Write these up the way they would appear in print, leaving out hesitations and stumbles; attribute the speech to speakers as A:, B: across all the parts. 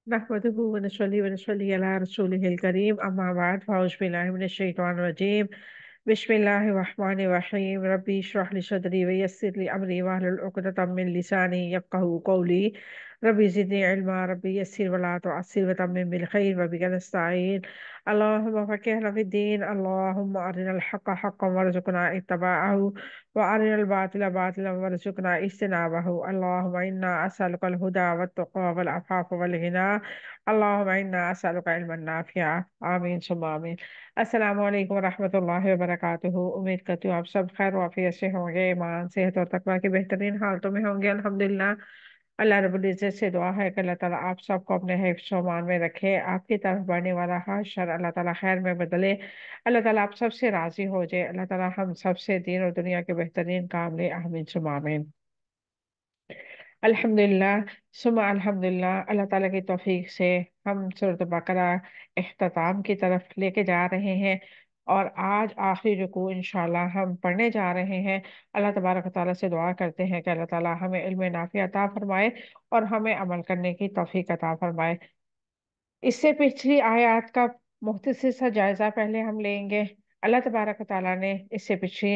A: نحمده ونصلي ونصلي على رسوله الكريم أما بعد فأعوذ بالله من الشيطان الرجيم بسم الله الرحمن الرحيم ربي اشرح لي صدري ويسر لي أمري واحلل عقدة من لساني يفقهوا قولي ربي زدني علما ربي يسر ولا تعسر وتمم بالخير وبك نستعين اللهم فقهنا في الدين اللهم أرنا الحق حقا وارزقنا اتباعه وأرنا الباطل باطلا وارزقنا اجتنابه اللهم إنا أسألك الهدى والتقى والعفاف والغنى اللهم إنا أسألك علما نافعا آمین ثم آمین۔ السلام علیکم ورحمۃ اللہ وبرکاتہ۔ امید کرتی ہوں آپ سب خیر وافیت سے ہوں گے، ایمان صحت اور تقوی کے بہترین حالتوں میں ہوں گے الحمدللہ۔ اللہ رب العزت سے دعا ہے کہ اللہ تعالیٰ آپ سب کو اپنے حفظ و امان میں رکھے، آپ کی طرف بڑھنے والا ہر شر اللہ تعالیٰ خیر میں بدلے، اللہ تعالیٰ آپ سب سے راضی ہو جائے، اللہ تعالیٰ ہم سب سے دین اور دنیا کے بہترین کام لے، آمین ثم آمین۔ الحمدللہ ثم الحمدللہ، اللہ تعالیٰ کی توفیق سے ہم سورۃ بقرہ اختتام کی طرف لے کے جا رہے ہیں، اور آج آخری رکوع انشاءاللہ ہم پڑھنے جا رہے ہیں۔ اللہ تبارک و تعالیٰ سے دعا کرتے ہیں کہ اللہ تعالیٰ ہمیں علم نافع عطا فرمائے اور ہمیں عمل کرنے کی توفیق عطا فرمائے۔ اس سے پچھلی آیات کا مختصر سا جائزہ پہلے ہم لیں گے۔ اللہ تبارک و تعالیٰ نے اس سے پچھلی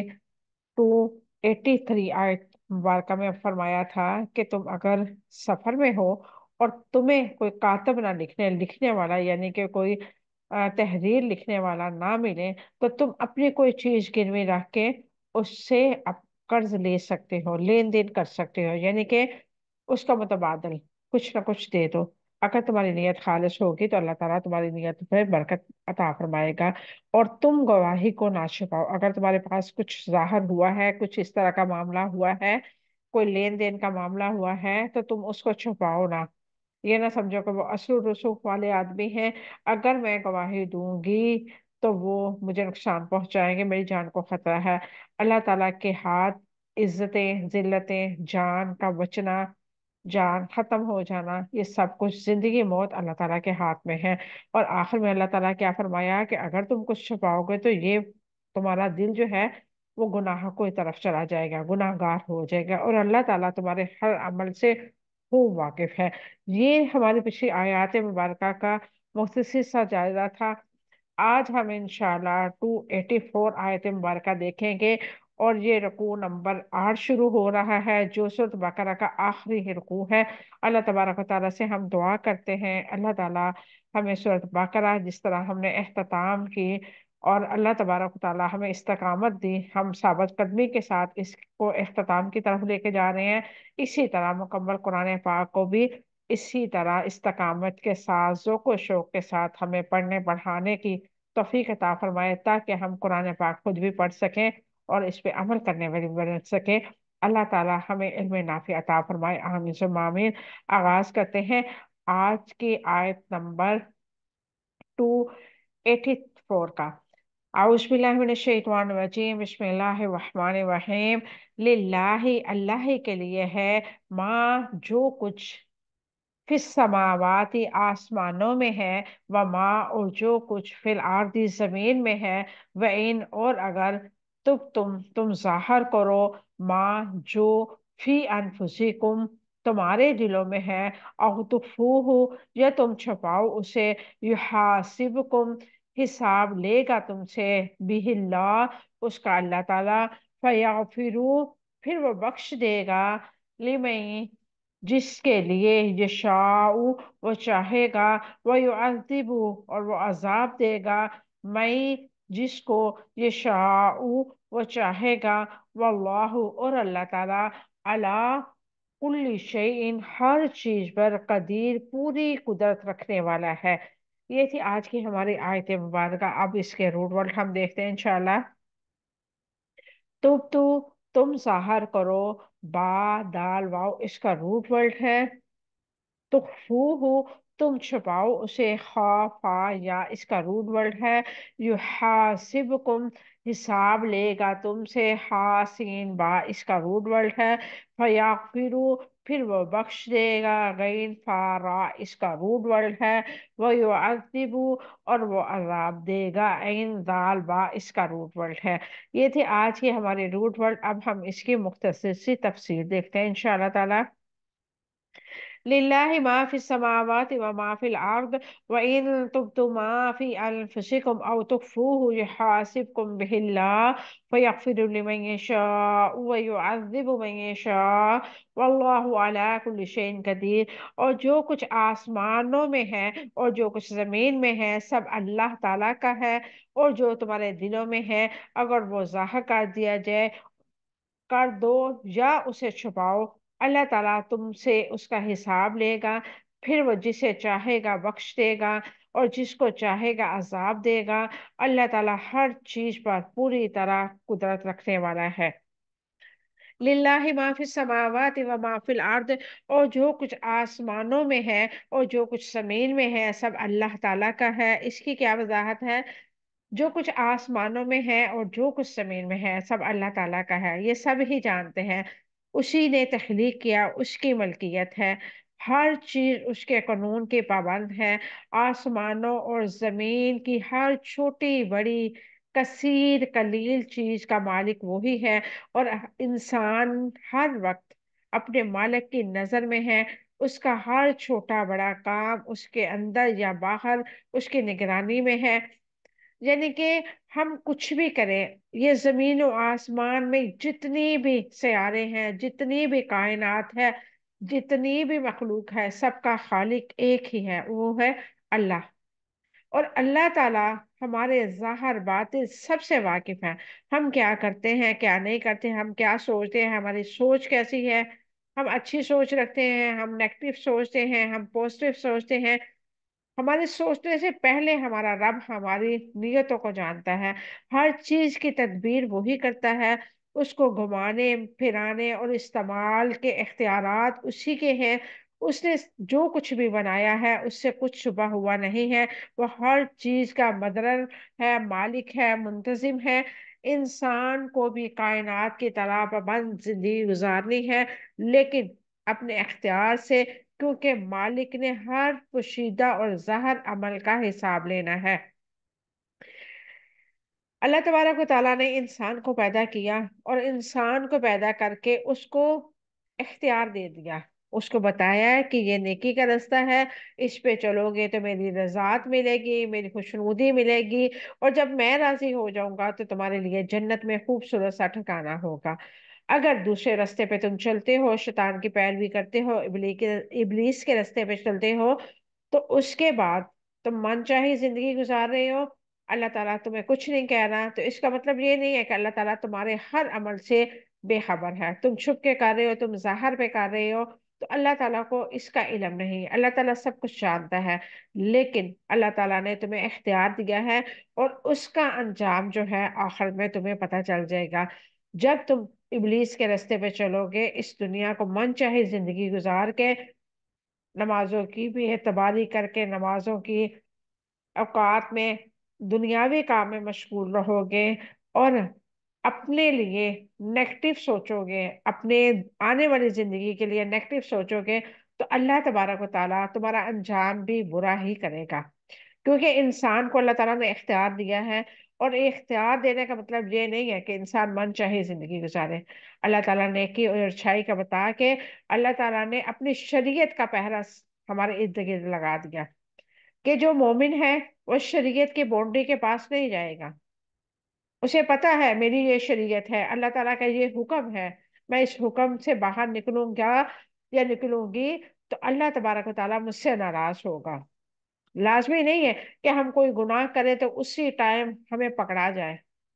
A: 283 آیت مبارکہ میں فرمایا تھا کہ تم اگر سفر میں ہو اور تمہیں کوئی کاتب نہ لکھنے والا، یعنی کہ کوئی تحریر لکھنے والا نہ ملے، تو تم اپنی کوئی چیز گروی رکھ کے اس سے قرض لے سکتے ہو، لین دین کر سکتے ہو، یعنی کہ اس کا متبادل کچھ نہ کچھ دے دو۔ اگر تمہاری نیت خالص ہوگی تو اللہ تعالیٰ تمہاری نیت پہ برکت عطا فرمائے گا۔ اور تم گواہی کو نہ چھپاؤ، اگر تمہارے پاس کچھ ظاہر ہوا ہے، کچھ اس طرح کا معاملہ ہوا ہے، کوئی لین دین کا معاملہ ہوا ہے، تو تم اس کو چھپاؤ نہ۔ یہ نہ سمجھو کہ وہ اصل رسوخ والے آدمی ہیں، اگر میں گواہی دوں گی تو وہ مجھے نقصان پہنچائیں گے، میری جان کو خطرہ ہے۔ اللہ تعالیٰ کے ہاتھ عزتیں، ذلتیں، جان کا بچنا، جان ختم ہو جانا، یہ سب کچھ زندگی موت اللہ تعالیٰ کے ہاتھ میں ہے۔ اور آخر میں اللہ تعالیٰ کیا فرمایا کہ اگر تم کچھ چھپاؤ گے تو یہ تمہارا دل جو ہے وہ گناہ کی طرف چلا جائے گا، گناہ گار ہو جائے گا، اور اللہ تعالیٰ تمہارے ہر عمل سے خوب واقف ہے۔ یہ ہماری پچھلی آیات مبارکہ کا مختصر سا جائزہ تھا۔ آج ہم انشاءاللہ 284 آیت مبارکہ دیکھیں گے، اور یہ رکوع نمبر 8 شروع ہو رہا ہے، جو سورۃ بقرہ کا آخری رکوع ہے۔ اللہ تبارک و تعالیٰ سے ہم دعا کرتے ہیں اللہ تعالیٰ ہمیں سورۃ بقرہ جس طرح ہم نے اختتام کی، اور اللہ تبارک و تعالیٰ ہمیں استقامت دی، ہم ثابت قدمی کے ساتھ اس کو اختتام کی طرف لے کے جا رہے ہیں، اسی طرح مکمل قرآن پاک کو بھی اسی طرح استقامت کے ساتھ، ذوق و شوق کے ساتھ ہمیں پڑھنے پڑھانے کی توفیق عطا فرمائے، تاکہ ہم قرآن پاک خود بھی پڑھ سکیں اور اس پہ عمل کرنے والی بن سکیں۔ اللہ تعالیٰ ہمیں علم نافع عطا فرمائے، آمین ثم آمین۔ آغاز کرتے ہیں آج کی آیت نمبر 284 کا۔ اعوذ باللہ من الشیطان الرجیم، بسم اللہ الرحمن الرحیم۔ للہ، اللہ کے لیے ہے، ماں جو کچھ فی السماواتی آسمانوں میں ہے، وما اور جو کچھ فی الارض زمین میں ہے، وَإِن اور اگر تم ظاہر کرو، ماں جو فی انفسکم تمہارے دلوں میں ہے، او تخفوہ یا تم چھپاؤ اسے، یحاسبکم حساب لے گا تم سے، بہ اللہ اس کا اللہ تعالیٰ، فیغفروا پھر وہ بخش دے گا، لمن جس کے لیے یشاء وہ چاہے گا، وَيُعَذِّبُ اور وہ عذاب دے گا، میں جس کو یشاء وہ چاہے گا، واللہ اور اللہ تعالیٰ علی کل شیء ہر چیز پر قدیر پوری قدرت رکھنے والا ہے۔ یہ تھی آج کی ہماری آیت مبارکہ۔ اب اس کے روٹ ورڈ ہم دیکھتے ہیں انشاءاللہ۔ تم ظاہر کرو، با دال واو اس کا روٹ ورڈ ہے۔ تخفوہ تم چھپاؤ اسے، خا فا یا اس کا روٹ ورڈ ہے۔ یحاسبکم حساب لے گا تم سے، ہا سین با اس کا روٹ ورڈ ہے۔ فیغفروا پھر وہ بخش دے گا، غین فا را اس کا روٹ ورڈ ہے۔ ویعذب اور وہ عذاب دے گا، عین ذال با اس کا روٹ ورڈ ہے۔ یہ تھے آج کے ہمارے روٹ ورڈ۔ اب ہم اس کی مختصر سی تفسیر دیکھتے ہیں انشاءاللہ تعالی۔ للہ ما فی السماوات و ما فی الارض وان تبدوا ما فی انفسکم او تخفوه یحاسبکم به اللہ فیغفر لمن یشاء ویعذب من یشاء واللہ علی کل شیء قدیر۔ اور جو کچھ آسمانوں میں ہے اور جو کچھ زمین میں ہے سب اللہ تعالیٰ کا ہے، اور جو تمہارے دلوں میں ہے اگر وہ ظاہر کر دیا جائے کر دو یا اسے چھپاؤ، اللہ تعالیٰ تم سے اس کا حساب لے گا، پھر وہ جسے چاہے گا بخش دے گا اور جس کو چاہے گا عذاب دے گا۔ اللہ تعالیٰ ہر چیز پر پوری طرح قدرت رکھنے والا ہے۔ للہ ما فی السماوات و ما فی الارض، اور جو کچھ آسمانوں میں ہے اور جو کچھ زمین میں ہے سب اللہ تعالیٰ کا ہے۔ اس کی کیا وضاحت ہے؟ جو کچھ آسمانوں میں ہے اور جو کچھ زمین میں ہے سب اللہ تعالیٰ کا ہے، یہ سب ہی جانتے ہیں۔ اسی نے تخلیق کیا، اس کی ملکیت ہے، ہر چیز اس کے قانون کے پابند ہے۔ آسمانوں اور زمین کی ہر چھوٹی بڑی کثیر قلیل چیز کا مالک وہی ہے، اور انسان ہر وقت اپنے مالک کی نظر میں ہے۔ اس کا ہر چھوٹا بڑا کام اس کے اندر یا باہر اس کی نگرانی میں ہے۔ یعنی کہ ہم کچھ بھی کریں، یہ زمین و آسمان میں جتنی بھی سیارے ہیں، جتنی بھی کائنات ہے، جتنی بھی مخلوق ہے، سب کا خالق ایک ہی ہے، وہ ہے اللہ۔ اور اللہ تعالیٰ ہمارے ظاہر باطن سب سے واقف ہے۔ ہم کیا کرتے ہیں کیا نہیں کرتے، ہم کیا سوچتے ہیں، ہماری سوچ کیسی ہے، ہم اچھی سوچ رکھتے ہیں، ہم نیگیٹو سوچتے ہیں، ہم پوزیٹیو سوچتے ہیں۔ ہمارے سوچنے سے پہلے ہمارا رب ہماری نیتوں کو جانتا ہے، ہر چیز کی تدبیر وہی کرتا ہے، اس کو گھمانے پھرانے اور استعمال کے اختیارات اسی کے ہیں۔ اس نے جو کچھ بھی بنایا ہے اس سے کچھ چھپا ہوا نہیں ہے، وہ ہر چیز کا مدبر ہے، مالک ہے، منتظم ہے۔ انسان کو بھی کائنات کی طرح پابند زندگی گزارنی ہے، لیکن اپنے اختیار سے، کیونکہ مالک نے ہر پوشیدہ اور ظاہر عمل کا حساب لینا ہے۔ اللہ تبارک و تعالیٰ نے انسان کو پیدا کیا اور انسان کو پیدا کر کے اس کو اختیار دے دیا، اس کو بتایا ہے کہ یہ نیکی کا راستہ ہے، اس پہ چلو گے تو میری رضات ملے گی، میری خوشنودی ملے گی، اور جب میں راضی ہو جاؤں گا تو تمہارے لیے جنت میں خوبصورت سا ٹھکانہ ہوگا۔ اگر دوسرے راستے پہ تم چلتے ہو، شیطان کی پیروی کرتے ہو، ابلیس کے راستے پہ چلتے ہو، تو اس کے بعد تم من چاہی زندگی گزار رہے ہو، اللہ تعالیٰ تمہیں کچھ نہیں کہہ رہا، تو اس کا مطلب یہ نہیں ہے کہ اللہ تعالیٰ تمہارے ہر عمل سے بے خبر ہے۔ تم چھپ کے کر رہے ہو، تم ظاہر پہ کر رہے ہو، تو اللہ تعالیٰ کو اس کا علم نہیں، اللہ تعالیٰ سب کچھ جانتا ہے، لیکن اللہ تعالیٰ نے تمہیں اختیار دیا ہے، اور اس کا انجام جو ہے آخر میں تمہیں پتہ چل جائے گا۔ جب تم ابلیس کے راستے پہ چلو گے، اس دنیا کو من چاہی زندگی گزار کے، نمازوں کی بھی اعتباری کر کے، نمازوں کی اوقات میں دنیاوی کام میں مشغول رہو گے، اور اپنے لیے نیگیٹو سوچو گے، اپنے آنے والی زندگی کے لیے نیگیٹو سوچو گے، تو اللہ تبارک و تعالیٰ تمہارا انجام بھی برا ہی کرے گا، کیونکہ انسان کو اللہ تعالیٰ نے اختیار دیا ہے، اور اختیار دینے کا مطلب یہ نہیں ہے کہ انسان من چاہے زندگی گزارے۔ اللہ تعالیٰ نے نیکی اور اچھائی کا بتا کے اللہ تعالیٰ نے اپنی شریعت کا پہرا ہمارے ارد گرد لگا دیا، کہ جو مومن ہے وہ شریعت کی باؤنڈری کے پاس نہیں جائے گا، اسے پتا ہے میری یہ شریعت ہے، اللہ تعالیٰ کا یہ حکم ہے، میں اس حکم سے باہر نکلوں گا یا نکلوں گی تو اللہ تبارک و تعالیٰ مجھ سے ناراض ہوگا۔ لازمی نہیں ہے کہ ہم کوئی گناہ کریں تو اسی ٹائم ہمیں پکڑا جائے،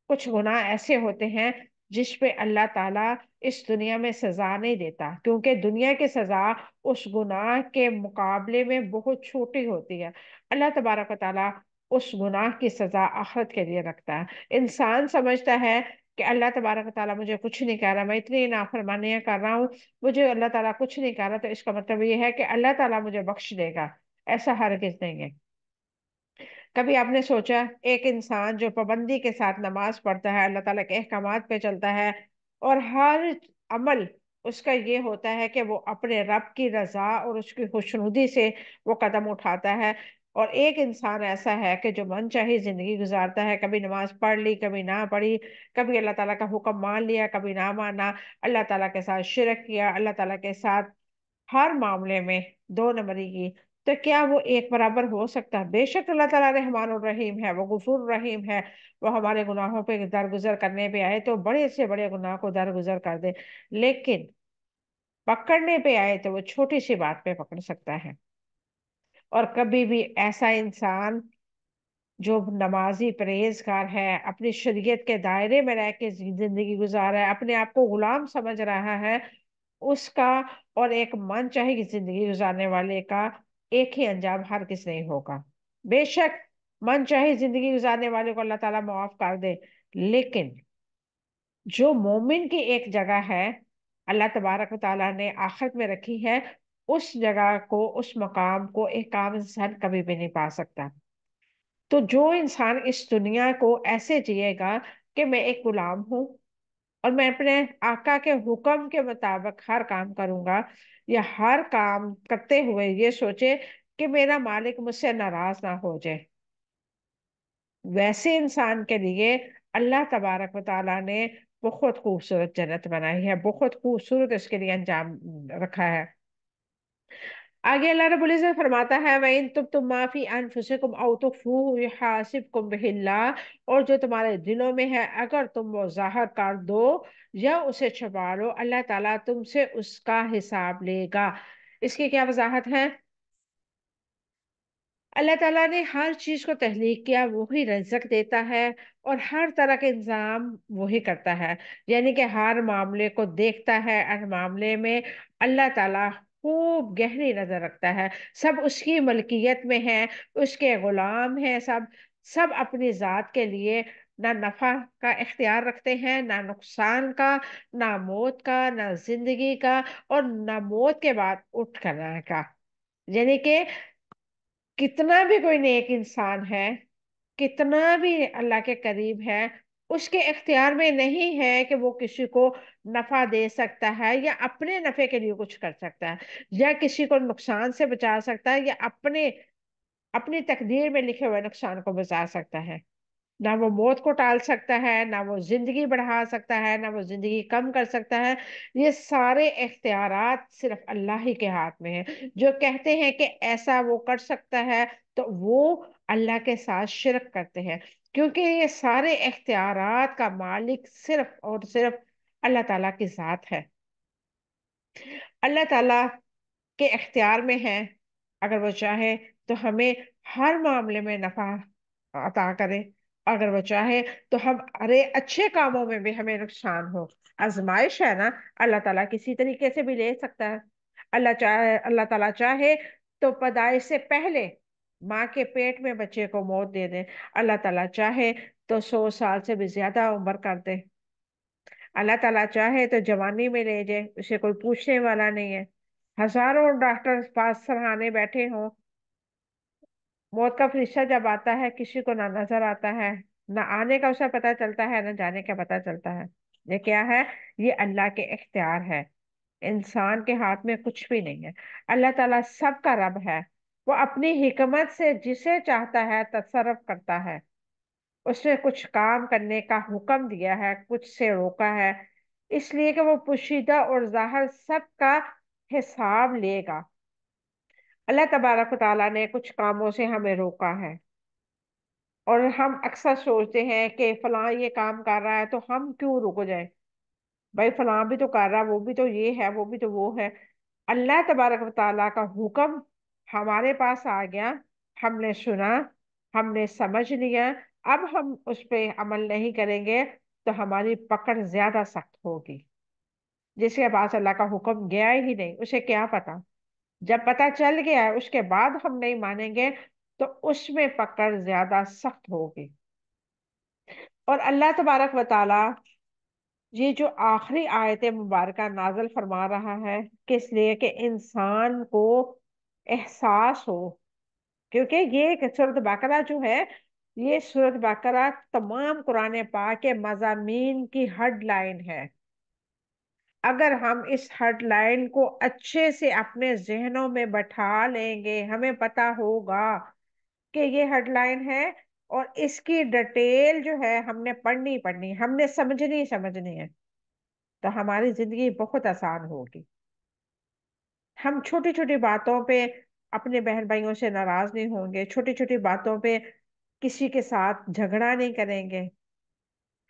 A: کچھ گناہ ایسے ہوتے ہیں جس پہ اللہ تعالیٰ اس دنیا میں سزا نہیں دیتا، کیونکہ دنیا کی سزا اس گناہ کے مقابلے میں بہت چھوٹی ہوتی ہے۔ اللہ تبارک و تعالیٰ اس گناہ کی سزا آخرت کے لیے رکھتا ہے۔ انسان سمجھتا ہے کہ اللہ تبارک و تعالیٰ مجھے کچھ نہیں کہہ رہا، میں اتنی نافرمانیاں کر رہا ہوں، مجھے اللہ تعالیٰ کچھ نہیں کہہ رہا، تو اس کا مطلب یہ ہے کہ اللہ تعالیٰ مجھے بخش دے گا۔ ایسا ہرگز نہیں ہے۔ کبھی آپ نے سوچا ایک انسان جو پابندی کے ساتھ نماز پڑھتا ہے، اللہ تعالیٰ کے احکامات پہ چلتا ہے، اور ہر عمل اس کا یہ ہوتا ہے کہ وہ اپنے رب کی رضا اور اس کی خوشنودی سے وہ قدم اٹھاتا ہے، اور ایک انسان ایسا ہے کہ جو من چاہی زندگی گزارتا ہے، کبھی نماز پڑھ لی کبھی نہ پڑھی، کبھی اللہ تعالیٰ کا حکم مان لیا کبھی نہ مانا، اللہ تعالیٰ کے ساتھ شرک کیا، اللہ تعالیٰ کے ساتھ ہر معاملے میں دو نمبری کی، تو کیا وہ ایک برابر ہو سکتا ہے؟ بے شک اللہ تعالیٰ رحمان الرحیم ہے، وہ غفور الرحیم ہے، وہ ہمارے گناہوں پہ درگزر کرنے پہ آئے تو بڑے سے بڑے گناہ کو درگزر کر دے، لیکن پکڑنے پہ آئے تو وہ چھوٹی سی بات پہ پکڑ سکتا ہے۔ اور کبھی بھی ایسا انسان جو نمازی پرہیزگار ہے، اپنی شریعت کے دائرے میں رہ کے زندگی گزار رہا ہے، اپنے آپ کو غلام سمجھ رہا ہے، اس کا اور ایک من چاہے کی زندگی گزارنے والے کا ایک ہی انجام ہر کس نہیں ہوگا۔ بے شک من چاہے زندگی گزارنے والے کو اللہ تعالیٰ معاف کر دے، لیکن جو مومن کی ایک جگہ ہے اللہ تبارک و تعالیٰ نے آخرت میں رکھی ہے، اس جگہ کو، اس مقام کو ایک عام انسان کبھی بھی نہیں پا سکتا۔ تو جو انسان اس دنیا کو ایسے جیے گا کہ میں ایک غلام ہوں اور میں اپنے آقا کے حکم کے مطابق ہر کام کروں گا، یا ہر کام کرتے ہوئے یہ سوچے کہ میرا مالک مجھ سے ناراض نہ ہو جائے، ویسے انسان کے لیے اللہ تبارک و تعالیٰ نے بہت خوبصورت جنت بنائی ہے، بہت خوبصورت اس کے لیے انجام رکھا ہے۔ آگے اللہ رب العزت فرماتا ہے وَإِن تُبْتُمْ مَا فِي أَنفُسِكُمْ أَوْ تُخْفُوهُ يُحَاسِبْكُم بِهِ اللَّهُ، اور جو تمہارے دلوں میں ہے اگر تم وہ ظاہر کر دو یا اسے چھپا لو، اللہ تعالیٰ تم سے اس کا حساب لے گا۔ اس کی کیا وضاحت ہے؟ اللہ تعالیٰ نے ہر چیز کو تخلیق کیا، وہی رزق دیتا ہے اور ہر طرح کے انتظام وہی کرتا ہے، یعنی کہ ہر معاملے کو دیکھتا ہے، ہر معاملے میں اللہ تعالیٰ خوب گہری نظر رکھتا ہے، سب اس کی ملکیت میں ہے، اس کے غلام ہیں، سب سب اپنی ذات کے لیے نہ نفع کا اختیار رکھتے ہیں، نہ نقصان کا، نہ موت کا، نہ زندگی کا، اور نہ موت کے بعد اٹھ کرنے کا۔ یعنی کہ کتنا بھی کوئی نیک انسان ہے، کتنا بھی اللہ کے قریب ہے، اس کے اختیار میں نہیں ہے کہ وہ کسی کو نفع دے سکتا ہے یا اپنے نفع کے لیے کچھ کر سکتا ہے، یا کسی کو نقصان سے بچا سکتا ہے، یا اپنی تقدیر میں لکھے ہوئے نقصان کو بچا سکتا ہے۔ نہ وہ موت کو ٹال سکتا ہے، نہ وہ زندگی بڑھا سکتا ہے، نہ وہ زندگی کم کر سکتا ہے۔ یہ سارے اختیارات صرف اللہ ہی کے ہاتھ میں ہیں۔ جو کہتے ہیں کہ ایسا وہ کر سکتا ہے تو وہ اللہ کے ساتھ شرک کرتے ہیں، کیونکہ یہ سارے اختیارات کا مالک صرف اور صرف اللہ تعالیٰ کی ذات ہے۔ اللہ تعالیٰ کے اختیار میں ہے، اگر وہ چاہے تو ہمیں ہر معاملے میں نفع عطا کرے، اگر وہ چاہے تو ہم ارے اچھے کاموں میں بھی ہمیں نقصان ہو۔ آزمائش ہے نا، اللہ تعالیٰ کسی طریقے سے بھی لے سکتا ہے۔ اللہ تعالیٰ چاہے تو پیدائش سے پہلے ماں کے پیٹ میں بچے کو موت دے دے، اللہ تعالیٰ چاہے تو 100 سال سے بھی زیادہ عمر کر دے، اللہ تعالیٰ چاہے تو جوانی میں لے جائے، اسے کوئی پوچھنے والا نہیں ہے۔ ہزاروں ڈاکٹر پاس سرہانے بیٹھے ہوں، موت کا فرشتہ جب آتا ہے کسی کو نہ نظر آتا ہے، نہ آنے کا اسے پتہ چلتا ہے، نہ جانے کا پتہ چلتا ہے۔ یہ کیا ہے؟ یہ اللہ کے اختیار ہے، انسان کے ہاتھ میں کچھ بھی نہیں ہے۔ اللہ تعالیٰ سب کا رب ہے، وہ اپنی حکمت سے جسے چاہتا ہے تصرف کرتا ہے، اس نے کچھ کام کرنے کا حکم دیا ہے، کچھ سے روکا ہے، اس لیے کہ وہ پوشیدہ اور ظاہر سب کا حساب لے گا۔ اللہ تبارک و تعالیٰ نے کچھ کاموں سے ہمیں روکا ہے، اور ہم اکثر سوچتے ہیں کہ فلاں یہ کام کر رہا ہے تو ہم کیوں رک جائیں؟ بھائی فلاں بھی تو کر رہا، وہ بھی تو یہ ہے، وہ بھی تو وہ ہے۔ اللہ تبارک و تعالیٰ کا حکم ہمارے پاس آ گیا، ہم نے سنا، ہم نے سمجھ لیا، اب ہم اس پہ عمل نہیں کریں گے تو ہماری پکڑ زیادہ سخت ہوگی۔ جس کے پاس اللہ کا حکم گیا ہی نہیں، اسے کیا پتا؟ جب پتا چل گیا ہے اس کے بعد ہم نہیں مانیں گے تو اس میں پکڑ زیادہ سخت ہوگی۔ اور اللہ تبارک و تعالی یہ جو آخری آیت مبارکہ نازل فرما رہا ہے، کس لیے؟ کہ انسان کو احساس ہو، کیونکہ یہ سورۃ بقرہ جو ہے، یہ سورۃ بقرہ تمام قرآن پاک کے مضامین کی ہیڈ لائن ہے۔ اگر ہم اس ہیڈ لائن کو اچھے سے اپنے ذہنوں میں بٹھا لیں گے، ہمیں پتا ہوگا کہ یہ ہیڈ لائن ہے اور اس کی ڈیٹیل جو ہے ہم نے پڑھنی ہم نے سمجھنی ہے، تو ہماری زندگی بہت آسان ہوگی۔ ہم چھوٹی چھوٹی باتوں پہ اپنے بہن بھائیوں سے ناراض نہیں ہوں گے، چھوٹی چھوٹی باتوں پہ کسی کے ساتھ جھگڑا نہیں کریں گے،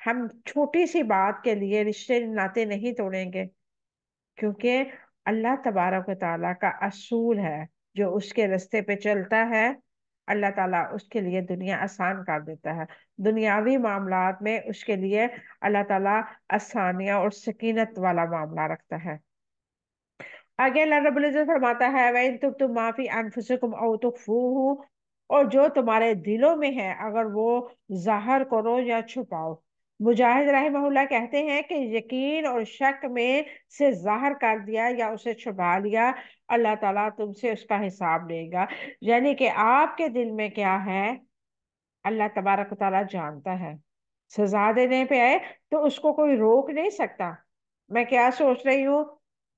A: ہم چھوٹی سی بات کے لیے رشتے ناطے نہیں توڑیں گے، کیونکہ اللہ تبارک و تعالیٰ کا اصول ہے، جو اس کے راستے پہ چلتا ہے اللہ تعالیٰ اس کے لیے دنیا آسان کر دیتا ہے، دنیاوی معاملات میں اس کے لیے اللہ تعالیٰ آسانیاں اور سکینت والا معاملہ رکھتا ہے۔ آگے اللہ رب العزت فرماتا ہے وَإِن تُبْتُم مَا فِي أَنفُسِكُمْ أَوْ تُخْفُوهُ، اور جو تمہارے دلوں میں ہے اگر وہ ظاہر کرو یا چھپاؤ۔ مجاہد رحمہ اللہ کہتے ہیں کہ یقین اور شک میں سے ظاہر کر دیا یا اسے چھپا لیا، اللہ تعالیٰ تم سے اس کا حساب لے گا، یعنی کہ آپ کے دل میں کیا ہے اللہ تبارک و تعالیٰ جانتا ہے۔ سزا دینے پہ آئے تو اس کو کوئی روک نہیں سکتا، میں کیا سوچ رہی ہوں،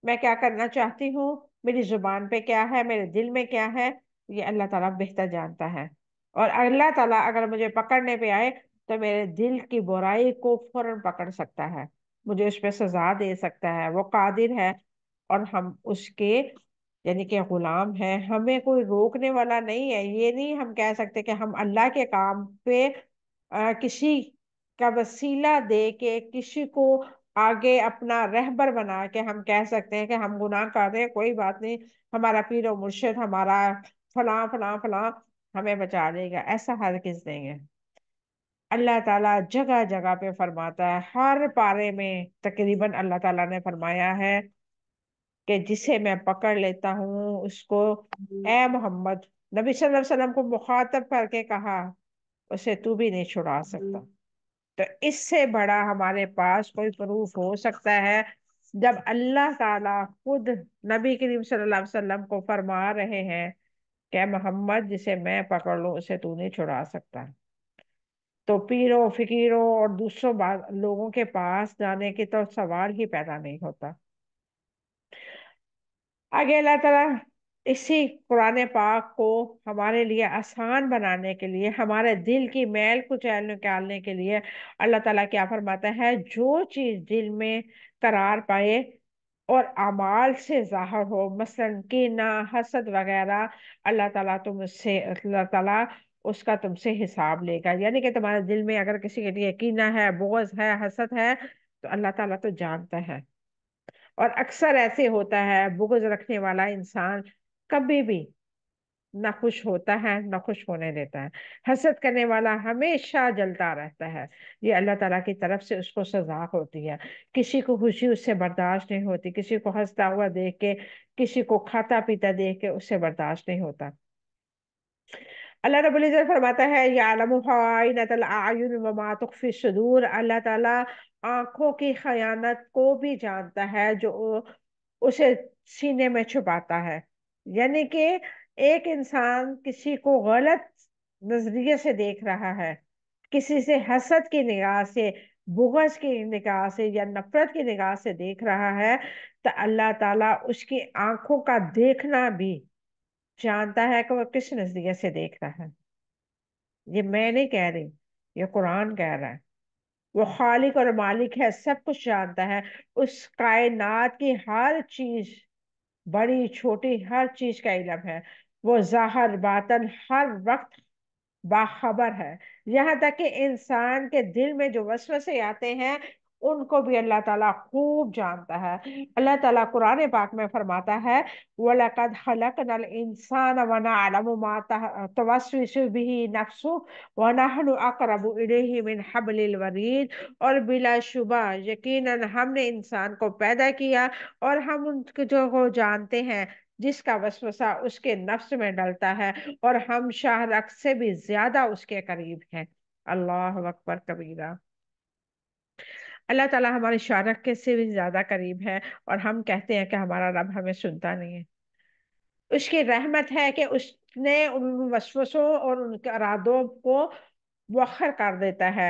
A: میں کیا کرنا چاہتی ہوں، میری زبان پہ کیا ہے، میرے دل میں کیا ہے، یہ اللہ تعالیٰ بہتر جانتا ہے۔ اور اللہ تعالیٰ اگر مجھے پکڑنے پہ آئے تو میرے دل کی برائی کو فوراً پکڑ سکتا ہے، مجھے اس پہ سزا دے سکتا ہے، وہ قادر ہے، اور ہم اس کے یعنی کہ غلام ہے، ہمیں کوئی روکنے والا نہیں ہے۔ یہ نہیں ہم کہہ سکتے کہ ہم اللہ کے کام پہ کسی کا وسیلہ دے کے کسی کو آگے اپنا رہبر بنا کے ہم کہہ سکتے ہیں کہ ہم گناہ کر رہے ہیں، کوئی بات نہیں، ہمارا پیر و مرشد، ہمارا فلاں فلاں فلاں ہمیں بچا لے گا، ایسا ہرگز نہیں ہے۔ اللہ تعالیٰ جگہ جگہ پہ فرماتا ہے، ہر پارے میں تقریباً اللہ تعالیٰ نے فرمایا ہے کہ جسے میں پکڑ لیتا ہوں اس کو، اے محمد، نبی صلی اللہ علیہ وسلم کو مخاطب کر کے کہا، اسے تو بھی نہیں چھڑا سکتا۔ تو اس سے بڑا ہمارے پاس کوئی پروف ہو سکتا ہے جب اللہ تعالیٰ خود نبی کریم صلی اللہ علیہ وسلم کو فرما رہے ہیں کہ محمد جسے میں پکڑ لوں اسے تو نہیں چھڑا سکتا، تو پیروں فقیروں اور دوسروں لوگوں کے پاس جانے کی تو سوال ہی پیدا نہیں ہوتا۔ آگے اللہ تعالیٰ اسی قرآن پاک کو ہمارے لیے آسان بنانے کے لیے، ہمارے دل کی میل کچیل نکالنے کے لیے اللہ تعالیٰ کیا فرماتا ہے، جو چیز دل میں قرار پائے اور اعمال سے ظاہر ہو، مثلا کینہ، حسد وغیرہ، اللہ تعالیٰ اس کا تم سے حساب لے گا، یعنی کہ تمہارے دل میں اگر کسی کے لیے کینہ ہے، بغض ہے، حسد ہے، تو اللہ تعالیٰ تو جانتا ہے۔ اور اکثر ایسے ہوتا ہے بغض رکھنے والا انسان کبھی بھی نہ خوش ہوتا ہے نہ خوش ہونے دیتا ہے، حسد کرنے والا ہمیشہ جلتا رہتا ہے، یہ اللہ تعالیٰ کی طرف سے اس کو سزا ہوتی ہے۔ کسی کو خوشی اس سے برداشت نہیں ہوتی، کسی کو ہنستا ہوا دیکھ کے، کسی کو کھاتا پیتا دیکھ کے اس سے برداشت نہیں ہوتا۔ اللہ رب العزت فرماتا ہے یعلم خائنۃ الاعین وما تخفی الصدور، اللہ تعالیٰ آنکھوں کی خیانت کو بھی جانتا ہے جو اسے سینے میں چھپاتا ہے، یعنی کہ ایک انسان کسی کو غلط نظریے سے دیکھ رہا ہے، کسی سے حسد کی نگاہ سے، بغض کی نگاہ سے یا نفرت کی نگاہ سے دیکھ رہا ہے، تو اللہ تعالیٰ اس کی آنکھوں کا دیکھنا بھی جانتا ہے کہ وہ کس نظریے سے دیکھ رہا ہے۔ یہ میں نہیں کہہ رہی، یہ قرآن کہہ رہا ہے، وہ خالق اور مالک ہے، سب کچھ جانتا ہے، اس کائنات کی ہر چیز، بڑی چھوٹی ہر چیز کا علم ہے، وہ ظاہر باطن ہر وقت باخبر ہے، یہاں تک کہ انسان کے دل میں جو وسوسے آتے ہیں ان کو بھی اللہ تعالیٰ خوب جانتا ہے۔ اللہ تعالیٰ قرآن پاک میں فرماتا ہے وَلَقَدْ خَلَقْنَا الْإِنسَانَ وَنَعْلَمُ مَا تُوَسْوِسُ بِهِ نَفْسُهُ وَنَحْنُ أَقْرَبُ إِلَيْهِ مِنْ حَبْلِ الْوَرِيدِ، اور بلا شبہ یقیناً ہم نے انسان کو پیدا کیا اور ہم ان کو جانتے ہیں جس کا وسوسہ اس کے نفس میں ڈلتا ہے، اور ہم شاہ رخ سے بھی زیادہ اس کے قریب ہیں۔ اللہ اکبر کبیرہ، اللہ تعالیٰ ہمارے شاہ رخ کے سے بھی زیادہ قریب ہے، اور ہم کہتے ہیں کہ ہمارا رب ہمیں سنتا نہیں ہے۔ اس کی رحمت ہے کہ اس نے ان وسوسوں اور ان کے ارادوں کو مؤخر کر دیتا ہے،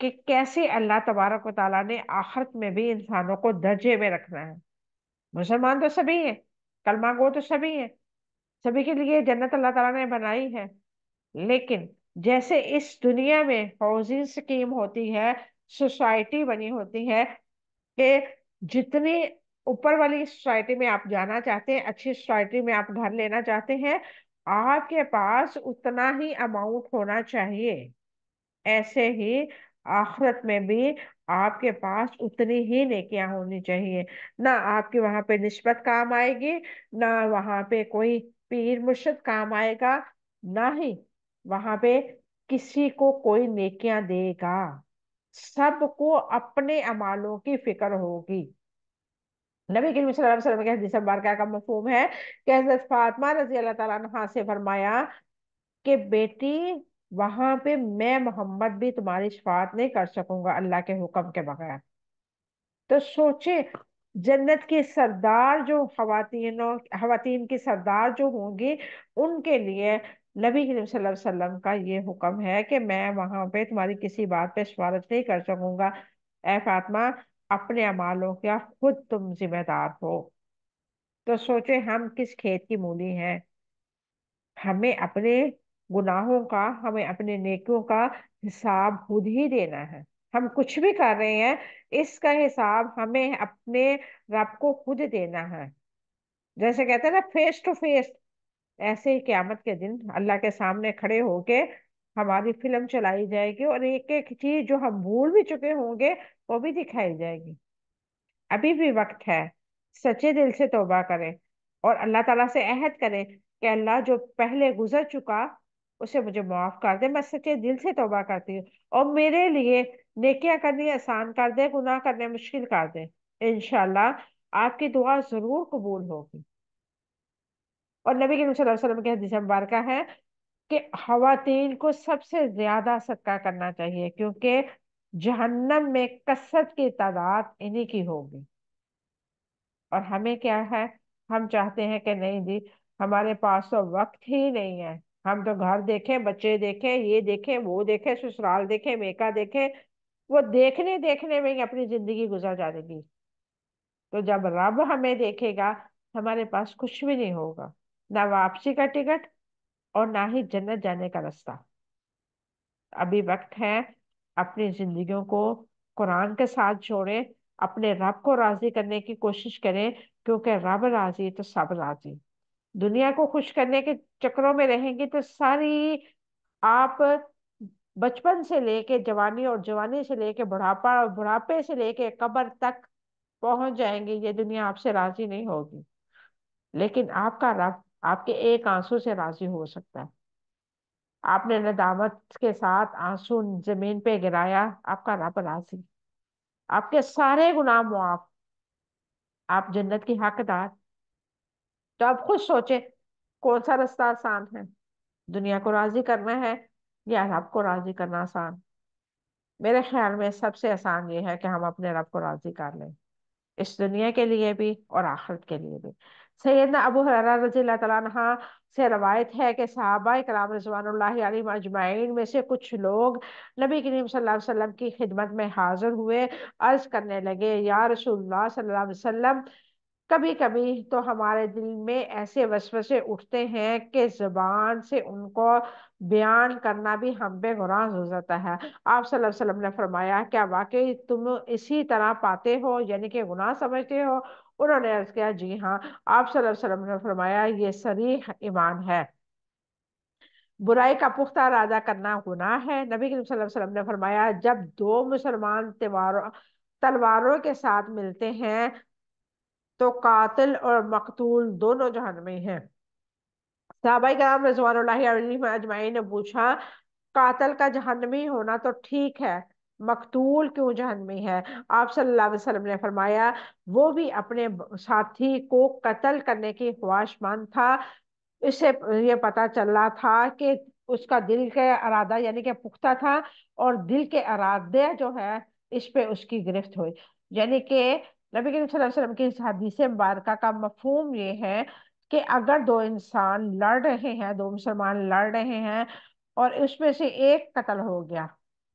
A: کہ کیسے اللہ تبارک و تعالیٰ نے آخرت میں بھی انسانوں کو درجے میں رکھنا ہے. مسلمان تو سبھی ہیں، کلمہ گو تو سبھی ہیں، سبھی کے لیے جنت اللہ تعالیٰ نے بنائی ہے. لیکن جیسے اس دنیا میں ہاؤسنگ اسکیم ہوتی ہے، سوسائٹی بنی ہوتی ہے کہ جتنی اوپر والی سوسائٹی میں آپ جانا چاہتے ہیں، اچھی سوسائٹی میں آپ گھر لینا چاہتے ہیں، آپ کے پاس اتنا ہی اماؤنٹ ہونا چاہیے. ایسے ہی آخرت میں بھی آپ کے پاس اتنی ہی نیکیاں ہونی چاہیے. نہ آپ کی وہاں پہ نسبت کام آئے گی، نہ وہاں پہ کوئی پیر مرشد کام آئے گا، نہ ہی وہاں پہ کسی کو کوئی نیکیاں دے گا. سب کو اپنے اعمالوں کی فکر ہوگی. نبی کریم صلی اللہ علیہ وسلم کے حدیث مبارکہ کا مفہوم ہے کہ حضرت فاطمہ رضی اللہ تعالیٰ عنہا سے فرمایا کہ بیٹی، وہاں پہ میں محمد بھی تمہاری شفاعت نہیں کر سکوں گا اللہ کے حکم کے بغیر. تو سوچے جنت کی سردار جو خواتین کی سردار جو ہوں گی، ان کے لیے نبی کریم صلی اللہ علیہ وسلم کا یہ حکم ہے کہ میں وہاں پہ تمہاری کسی بات پہ سفارش نہیں کر سکوں گا. اے فاطمہ، اپنے اعمالوں کا خود تم ذمہ دار ہو. تو سوچے ہم کس کھیت کی مولی ہیں. ہمیں اپنے گناہوں کا، ہمیں اپنے نیکیوں کا حساب خود ہی دینا ہے. ہم کچھ بھی کر رہے ہیں، اس کا حساب ہمیں اپنے رب کو خود دینا ہے. جیسے کہتے ہیں نا، فیس ٹو فیس. ایسے ہی قیامت کے دن اللہ کے سامنے کھڑے ہو کے ہماری فلم چلائی جائے گی، اور ایک ایک چیز جو ہم بھول بھی چکے ہوں گے وہ بھی دکھائی جائے گی. ابھی بھی وقت ہے، سچے دل سے توبہ کریں اور اللہ تعالیٰ سے عہد کریں کہ اللہ جو پہلے گزر چکا اسے مجھے معاف کر دے. میں سچے دل سے توبہ کرتی ہوں، اور میرے لیے نیکیاں کرنی آسان کر دے، گناہ کرنے مشکل کر دے. انشاءاللہ آپ کی دعا ضرور قبول ہوگی. اور نبی کریم صلی اللہ علیہ وسلم کی حدیث مبارکہ ہے کہ خواتین کو سب سے زیادہ صدقہ کرنا چاہیے، کیونکہ جہنم میں کثرت کی تعداد انہی کی ہوگی. اور ہمیں کیا ہے، ہم چاہتے ہیں کہ نہیں جی، ہمارے پاس تو وقت ہی نہیں ہے. ہم تو گھر دیکھیں، بچے دیکھیں، یہ دیکھیں، وہ دیکھیں، سسرال دیکھیں، میکا دیکھیں. وہ دیکھنے دیکھنے میں ہی اپنی زندگی گزر جائے گی. تو جب رب ہمیں دیکھے گا، ہمارے پاس کچھ بھی نہیں ہوگا، نہ واپسی کا ٹکٹ اور نہ ہی جنت جانے کا راستہ. ابھی وقت ہے، اپنی زندگیوں کو قرآن کے ساتھ جوڑیں، اپنے رب کو راضی کرنے کی کوشش کریں، کیونکہ رب راضی تو سب راضی. دنیا کو خوش کرنے کے چکروں میں رہیں گی تو ساری آپ بچپن سے لے کے جوانی، اور جوانی سے لے کے بڑھاپا، اور بڑھاپے سے لے کے قبر تک پہنچ جائیں گے. یہ دنیا آپ سے راضی نہیں ہوگی، لیکن آپ کا رب آپ کے ایک آنسو سے راضی ہو سکتا ہے. آپ نے ندامت کے ساتھ آنسو زمین پہ گرایا، آپ کا رب راضی، آپ کے سارے گناہ معاف، آپ جنت کی حقدار. تو آپ خود سوچیں کون سا راستہ آسان ہے، دنیا کو راضی کرنا ہے یا رب کو راضی کرنا آسان؟ میرے خیال میں سب سے آسان یہ ہے کہ ہم اپنے رب کو راضی کر لیں، اس دنیا کے لیے بھی اور آخرت کے لیے بھی. سیدنا ابو ہریرہ رضی اللہ تعالیٰ عنہ سے روایت ہے کہ صحابہ کرام رضوان اللہ علیہم اجمعین میں سے کچھ لوگ نبی کریم صلی اللہ علیہ وسلم کی خدمت میں حاضر ہوئے. عرض کرنے لگے، یا رسول اللہ صلی اللہ علیہ وسلم، کبھی کبھی تو ہمارے دل میں ایسے وسوسے اٹھتے ہیں کہ زبان سے ان کو بیان کرنا بھی ہم پہ گناہ ہو جاتا ہے. آپ صلی اللہ علیہ وسلم نے فرمایا، کیا واقعی تم اسی طرح پاتے ہو، یعنی کہ گناہ سمجھتے ہو؟ انہوں نے عرض کیا، جی ہاں. آپ صلی اللہ علیہ وسلم نے فرمایا، یہ صریح ایمان ہے. برائی کا پختہ ارادہ کرنا گناہ ہے. نبی کریم صلی اللہ علیہ وسلم نے فرمایا، جب دو مسلمان تلواروں کے ساتھ ملتے ہیں تو قاتل اور مقتول دونوں جہنمی ہیں. صحابہ کرام رضوان اللہ علیہم اجمعین نے پوچھا، قاتل کا جہنمی ہونا تو ٹھیک ہے، مقتول کیوں جہنمی ہے؟ آپ صلی اللہ علیہ وسلم نے فرمایا، وہ بھی اپنے ساتھی کو قتل کرنے کی خواہش مند تھا. اس سے یہ پتا چل رہا تھا کہ اس کا دل کا ارادہ یعنی کہ پختہ تھا، اور دل کے ارادے جو ہے اس پہ اس کی گرفت ہوئی. یعنی کہ نبی کریم صلی اللہ علیہ وسلم کی اس حدیث مبارکہ کا مفہوم یہ ہے کہ اگر دو انسان لڑ رہے ہیں، دو مسلمان لڑ رہے ہیں، اور اس میں سے ایک قتل ہو گیا،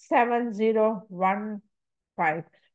A: 7015।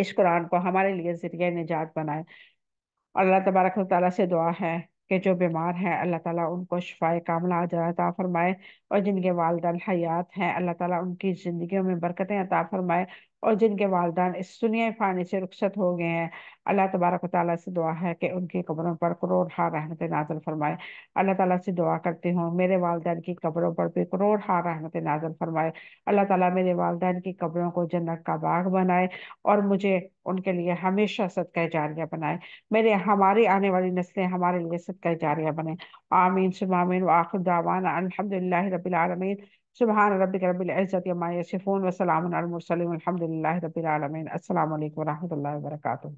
A: اس قرآن کو ہمارے لیے ذریعہ نجات بنائے۔ اللہ تبارک و تعالیٰ سے دعا ہے کہ جو بیمار ہیں اللہ تعالیٰ ان کو شفائے کاملہ عاجلہ عطا فرمائے، اور جن کے والدین حیات ہیں اللہ تعالیٰ ان کی زندگیوں میں برکتیں عطا فرمائے، اور جن کے والدین اس دنیا فانی سے رخصت ہو گئے ہیں اللہ تبارک و تعالیٰ سے دعا ہے کہ ان کی قبروں پر کروڑ ہا رحمت نازل فرمائے۔ اللہ تعالیٰ سے دعا کرتی ہوں میرے والدین کی قبروں پر بھی کروڑ ہا رحمت نازل فرمائے۔ اللہ تعالیٰ میرے والدین کی قبروں کو جنت کا باغ بنائے، اور مجھے ان کے لیے ہمیشہ صدقہ جاریہ بنائے، ہماری آنے والی نسلیں ہمارے لیے صدقہ جاریہ بنے۔ آمین ثم آمین، وآخر دعوانا الحمد للہ رب العالمین۔ سبحان ربک رب العزت عما یصفون وسلام علی المرسلین والحمد للہ رب العالمین۔ السلام علیکم ورحمۃ اللہ وبرکاتہ۔